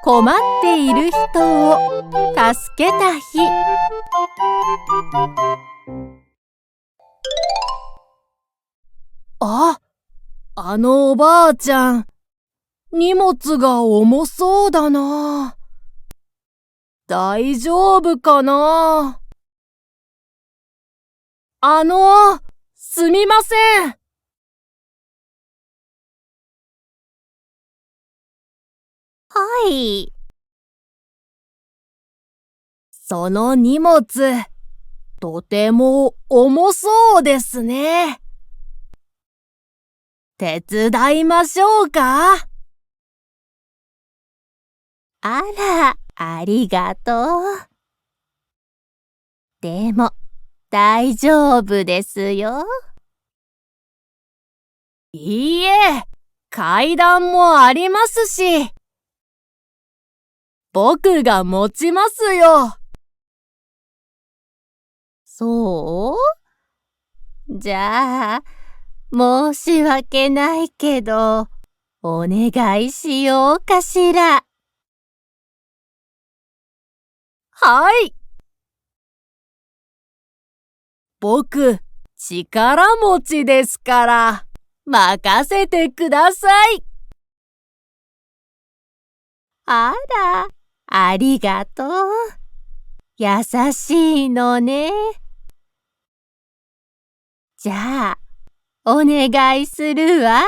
困っている人を助けた日。あのおばあちゃん、荷物が重そうだな。大丈夫かな。すみません。はい。その荷物、とても重そうですね。手伝いましょうか？あら、ありがとう。でも、大丈夫ですよ。いいえ、階段もありますし。僕が持ちますよ。そう？じゃあ、申し訳ないけど、お願いしようかしら。はい。僕、力持ちですから、任せてください。あら、ありがとう。優しいのね。じゃあ、お願いするわ。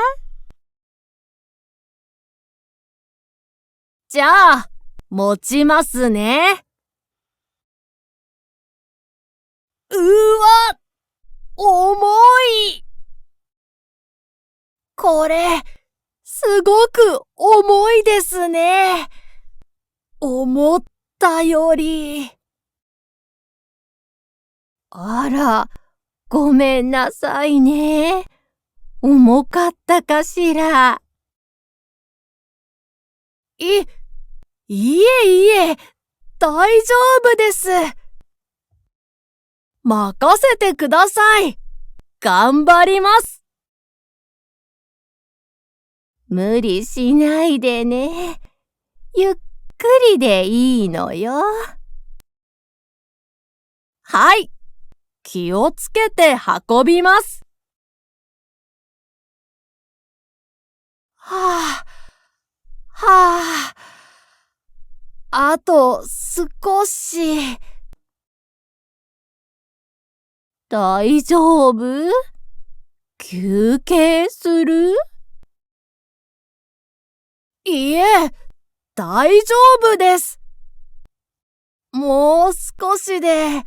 じゃあ、持ちますね。わ、重い。これ、すごく重いですね。思ったより。あら、ごめんなさいね。重かったかしら。いえ、大丈夫です。任せてください。頑張ります。無理しないでね。ゆっくりでいいのよ。はい。気をつけて運びます。はあ。あと少し。大丈夫？休憩する？いえ、大丈夫です。もう少しで、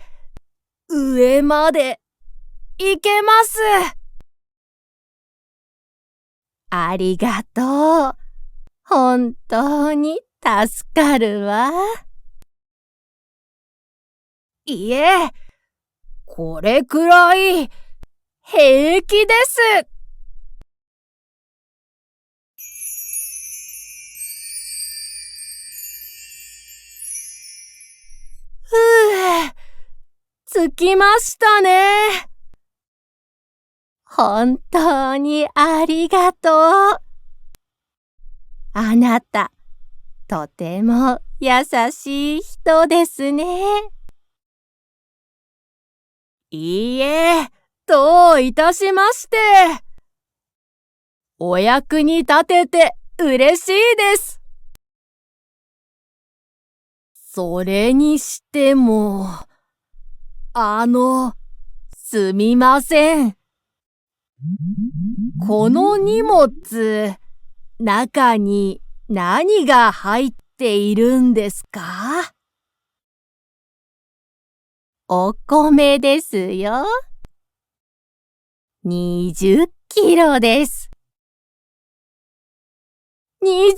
上まで行けます。ありがとう。本当に助かるわ。いえ、これくらい平気です。着きましたね。本当にありがとう。あなた、とても優しい人ですね。いいえ、どういたしまして。お役に立てて嬉しいです。それにしても、すみません。この荷物、中に何が入っているんですか？お米ですよ。20キロです。20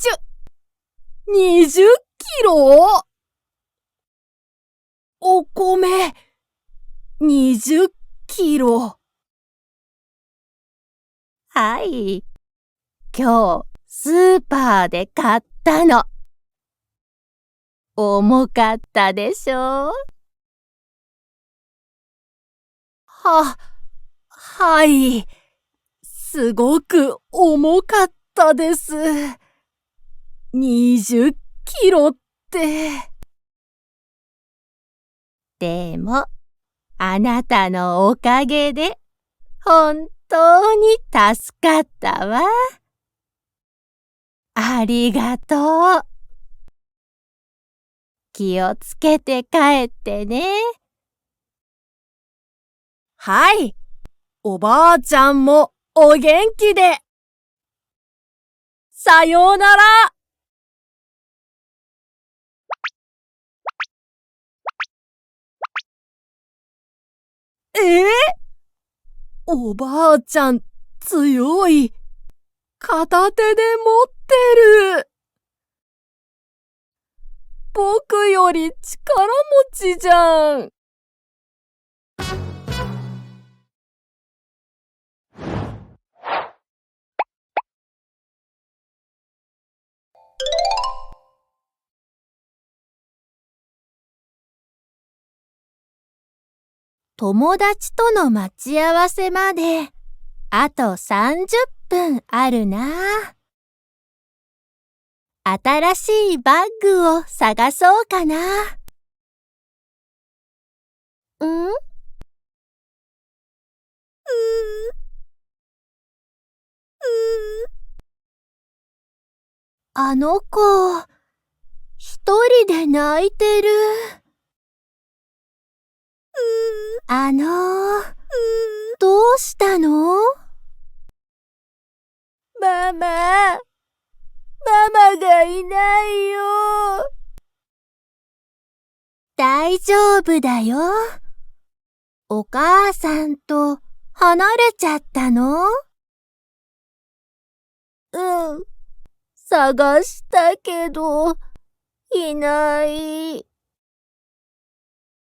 キロ？お米、20キロ。はい。今日、スーパーで買ったの。重かったでしょ？はい。すごく重かったです。20キロって。でも、あなたのおかげで、本当に助かったわ。ありがとう。気をつけて帰ってね。はい。おばあちゃんもお元気で。さようなら。おばあちゃん強い。片手で持ってる。僕より力持ちじゃん。友達との待ち合わせまで、あと30分あるな。新しいバッグを探そうかな。あの子、一人で泣いてる。どうしたの？ママがいないよ。大丈夫だよ。お母さんと離れちゃったの？うん。探したけど、いない。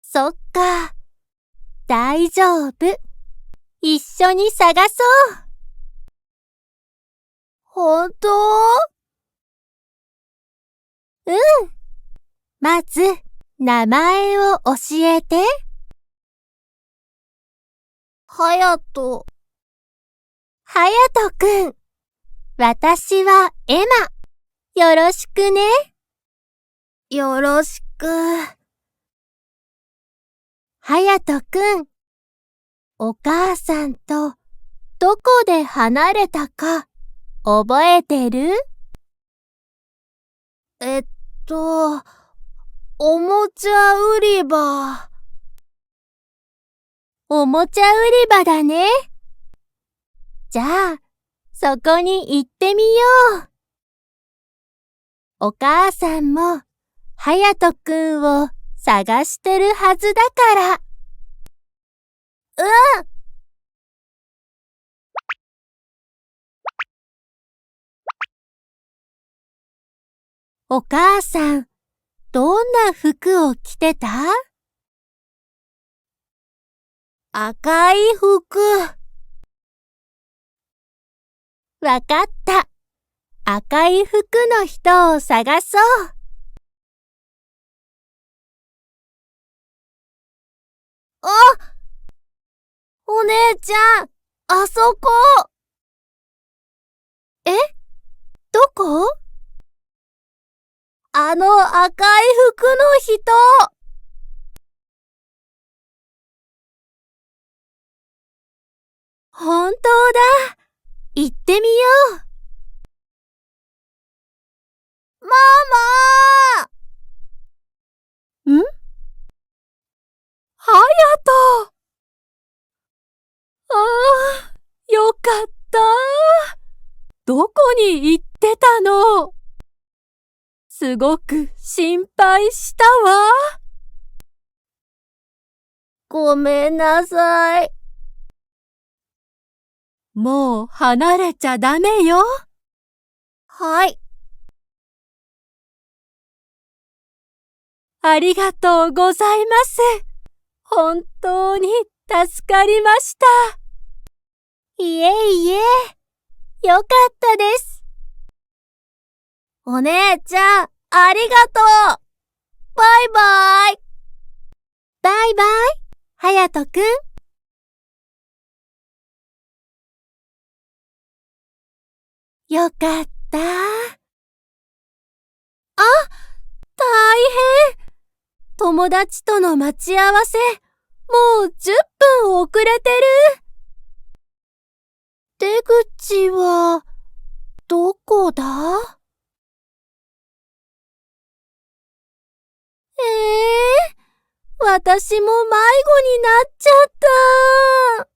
そっか。大丈夫。一緒に探そう。本当？うん。まず、名前を教えて。はやと。はやとくん。私はエマ。よろしくね。よろしく。はやとくん。お母さんとどこで離れたか覚えてる？おもちゃ売り場。おもちゃ売り場だね。じゃあ、そこに行ってみよう。お母さんも、はやとくんを探してるはずだから。うん。お母さん、どんな服を着てた？赤い服。わかった。赤い服の人を探そう。あ！お姉ちゃん、あそこ。え？どこ？あの赤い服の人。本当だ。行ってみよう。ママ！ん？はやと。ああ、よかった。どこに行ってたの？すごく心配したわ。ごめんなさい。もう離れちゃダメよ。はい。ありがとうございます。本当に助かりました。いえいえ、よかったです。お姉ちゃん、ありがとう。バイバイ。バイバイ、はやとくん。よかった。友達との待ち合わせ、もう10分遅れてる。出口は、どこだ？私も迷子になっちゃった。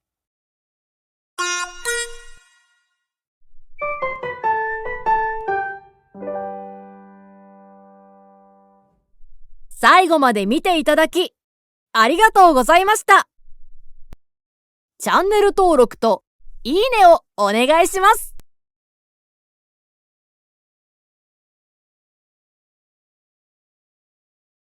最後まで見ていただき、ありがとうございました。チャンネル登録といいねをお願いします。